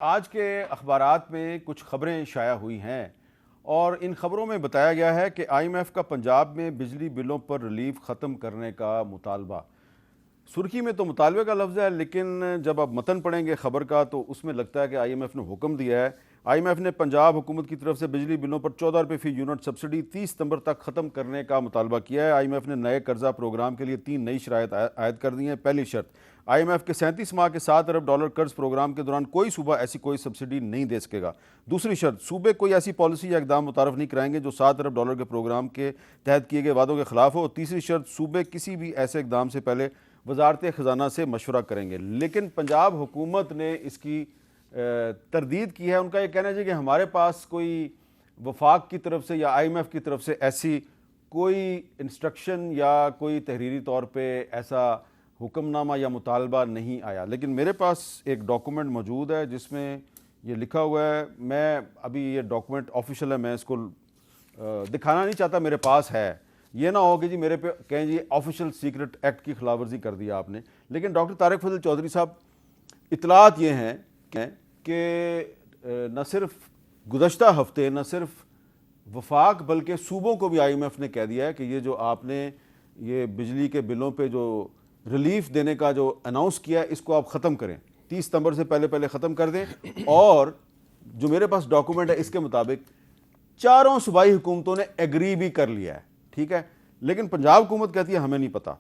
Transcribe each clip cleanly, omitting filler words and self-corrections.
آج کے اخبارات میں کچھ خبریں شائع ہوئی ہیں اور ان خبروں میں بتایا گیا ہے کہ آئی ایم ایف کا پنجاب میں بجلی بلوں پر ریلیف ختم کرنے کا مطالبہ۔ سرخی میں تو مطالبے کا لفظ ہے، لیکن جب آپ متن پڑھیں گے خبر کا تو اس میں لگتا ہے کہ آئی ایم ایف نے حکم دیا ہے۔ آئی ایم ایف نے پنجاب حکومت کی طرف سے بجلی بلوں پر 14 روپے فی یونٹ سبسڈی 30 ستمبر تک ختم کرنے کا مطالبہ کیا ہے۔ آئی ایم ایف نے نئے قرضہ پروگرام کے لیے 3 نئی شرائط عائد کر دی ہیں۔ پہلی شرط، آئی ایم ایف کے 37 ماہ کے $7 ارب قرض پروگرام کے دوران کوئی صوبہ ایسی کوئی سبسڈی نہیں دے سکے گا۔ دوسری شرط، صوبے کوئی ایسی پالیسی یا اقدام متعارف نہیں کرائیں گے جو $7 ارب کے پروگرام کے تحت کیے گئے وعدوں کے خلاف ہو۔ تیسری شرط، صوبے کسی بھی ایسے اقدام سے پہلے وزارت خزانہ سے مشورہ کریں گے۔ لیکن پنجاب حکومت نے اس کی تردید کی ہے۔ ان کا یہ کہنا ہے کہ ہمارے پاس کوئی وفاق کی طرف سے یا آئی ایم ایف کی طرف سے ایسی کوئی انسٹرکشن یا کوئی تحریری طور پہ ایسا حکم نامہ یا مطالبہ نہیں آیا، لیکن میرے پاس ایک ڈاکومنٹ موجود ہے جس میں یہ لکھا ہوا ہے۔ میں ابھی یہ ڈاکومنٹ آفیشیل ہے، میں اس کو دکھانا نہیں چاہتا، میرے پاس ہے، یہ نہ ہو کہ جی میرے پہ کہیں جی آفیشیل سیکرٹ ایکٹ کی خلاف ورزی کر دیا آپ نے۔ لیکن ڈاکٹر طارق فضل چودھری صاحب، اطلاعات یہ ہیں کہ نہ صرف گزشتہ ہفتے نہ صرف وفاق بلکہ صوبوں کو بھی آئی ایم ایف نے کہہ دیا ہے کہ یہ جو آپ نے یہ بجلی کے بلوں پہ جو ریلیف دینے کا جو اناؤنس کیا ہے اس کو آپ ختم کریں، 30 ستمبر سے پہلے ختم کر دیں۔ اور جو میرے پاس ڈاکومنٹ ہے اس کے مطابق چاروں صوبائی حکومتوں نے ایگری بھی کر لیا ہے، ٹھیک ہے، لیکن پنجاب حکومت کہتی ہے ہمیں نہیں پتہ۔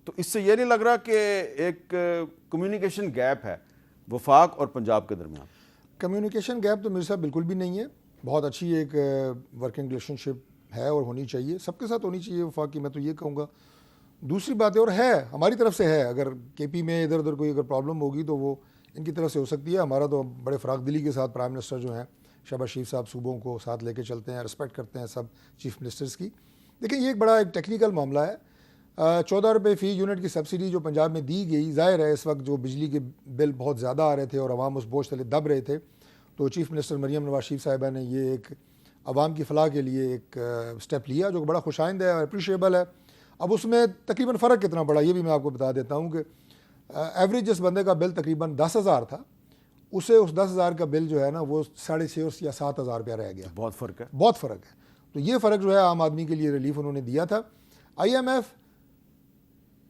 تو اس سے یہ نہیں لگ رہا کہ ایک کمیونیکیشن گیپ ہے وفاق اور پنجاب کے درمیان؟ کمیونیکیشن گیپ تو میرے ساتھ بالکل بھی نہیں ہے، بہت اچھی ایک ورکنگ ریلیشن شپ ہے اور ہونی چاہیے، سب کے ساتھ ہونی چاہیے وفاق کی، میں تو یہ کہوں گا۔ دوسری بات ہے، اور ہے ہماری طرف سے ہے، اگر کے پی میں ادھر ادھر کوئی اگر پرابلم ہوگی تو وہ ان کی طرف سے ہو سکتی ہے۔ ہمارا تو بڑے فراخ دلی کے ساتھ پرائم منسٹر جو ہیں شہباز شریف صاحب صوبوں کو ساتھ لے کے چلتے ہیں، رسپیکٹ کرتے ہیں سب چیف منسٹرز کی۔ لیکن یہ ایک بڑا ایک ٹیکنیکل معاملہ ہے۔ 14 روپے فی یونٹ کی سبسڈی جو پنجاب میں دی گئی، ظاہر ہے اس وقت جو بجلی کے بل بہت زیادہ آ رہے تھے اور عوام اس بوجھ تلے دب رہے تھے، تو چیف منسٹر مریم نواز شریف صاحبہ نے یہ ایک عوام کی فلاح کے لیے ایک سٹیپ لیا جو بڑا خوش آئند ہے اور اپریشیبل ہے۔ اب اس میں تقریباً فرق کتنا پڑا یہ بھی میں آپ کو بتا دیتا ہوں کہ ایوریج جس بندے کا بل تقریباً 10,000 تھا، اسے اس 10,000 کا بل جو ہے نا وہ 6,500 یا 7,000 روپیہ رہ گیا۔ بہت فرق ہے، بہت فرق ہے۔ تو یہ فرق جو ہے عام آدمی کے لیے ریلیف انہوں نے دیا تھا۔ آئی ایم ایف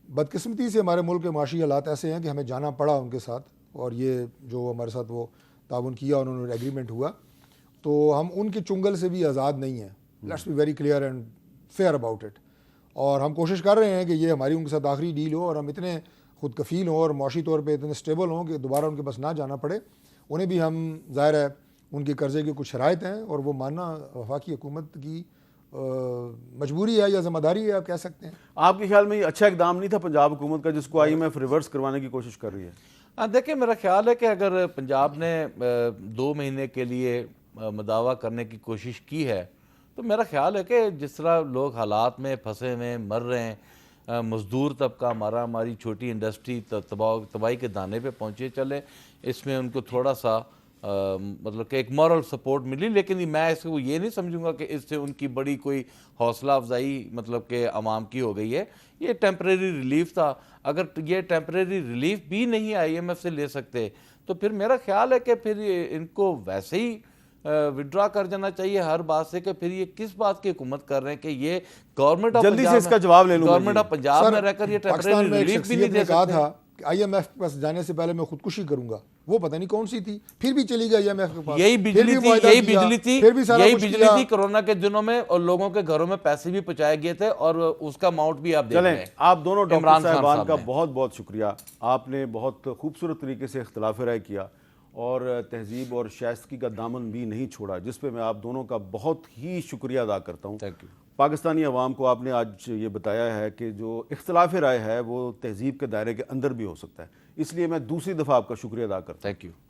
بدقسمتی سے ہمارے ملک کے معاشی حالات ایسے ہیں کہ ہمیں جانا پڑا ان کے ساتھ، اور یہ جو ہمارے ساتھ وہ تعاون کیا انہوں نے ایگریمنٹ ہوا، تو ہم ان کے چنگل سے بھی آزاد نہیں ہیں۔ Let's be very clear and fair about it. اور ہم کوشش کر رہے ہیں کہ یہ ہماری ان کے ساتھ آخری ڈیل ہو اور ہم اتنے خود کفیل ہوں اور معاشی طور پہ اتنے سٹیبل ہوں کہ دوبارہ ان کے پاس نہ جانا پڑے۔ انہیں بھی ہم ظاہر ہے ان کے قرضے کی کچھ شرائط ہیں اور وہ ماننا وفاقی حکومت کی مجبوری ہے یا ذمہ داری ہے، آپ کہہ سکتے ہیں۔ آپ کے خیال میں یہ اچھا اقدام نہیں تھا پنجاب حکومت کا جس کو آئی ایم ایف ریورس کروانے کی کوشش کر رہی ہے؟ دیکھیں، میرا خیال ہے کہ اگر پنجاب نے 2 مہینے کے لیے مداوع کرنے کی کوشش کی ہے تو میرا خیال ہے کہ جس طرح لوگ حالات میں پھنسے ہوئے مر رہے ہیں، مزدور طبقہ ہماری چھوٹی انڈسٹری تباہی کے دانے پہ پہنچے، چلے اس میں ان کو تھوڑا سا مطلب کہ ایک مورل سپورٹ ملی، لیکن میں اس کو یہ نہیں سمجھوں گا کہ اس سے ان کی بڑی کوئی حوصلہ افزائی مطلب کہ عوام کی ہو گئی ہے۔ یہ ٹیمپریری ریلیف تھا، اگر یہ ٹیمپریری ریلیف بھی نہیں آئی ایم ایف سے لے سکتے تو پھر میرا خیال ہے کہ پھر ان کو ویسے ہی وڈرا کر جانا چاہیے ہر بات سے، کہ پھر یہ کس بات کی حکومت کر رہے ہیں کہ یہ گورنمنٹ آف جلدی سے اس کا جواب لے لوں گورنمنٹ آف پنجاب میں رہ کر یہ ٹیمپریری ریلیف بھی نہیں دے کہا سکتے۔ تھا کہ آئی ایم ایف کے پاس جانے سے پہلے میں خودکشی کروں گا، وہ پتہ نہیں کون سی تھی، پھر بھی چلی گئی آئی ایم ایف کے پاس۔ یہی بجلی تھی کورونا کے دنوں میں، اور لوگوں کے گھروں میں پیسے بھی پہنچائے گئے تھے اور اس کا اماؤنٹ بھی آپ دیکھ رہے ہیں۔ آپ دونوں ڈاکٹر صاحبان کا بہت بہت شکریہ، آپ نے بہت خوبصورت طریقے سے اختلاف رائے کیا اور تہذیب اور شائستگی کا دامن بھی نہیں چھوڑا، جس پہ میں آپ دونوں کا بہت ہی شکریہ ادا کرتا ہوں۔ پاکستانی عوام کو آپ نے آج یہ بتایا ہے کہ جو اختلاف رائے ہے وہ تہذیب کے دائرے کے اندر بھی ہو سکتا ہے، اس لیے میں دوسری دفعہ آپ کا شکریہ ادا کرتا ہوں۔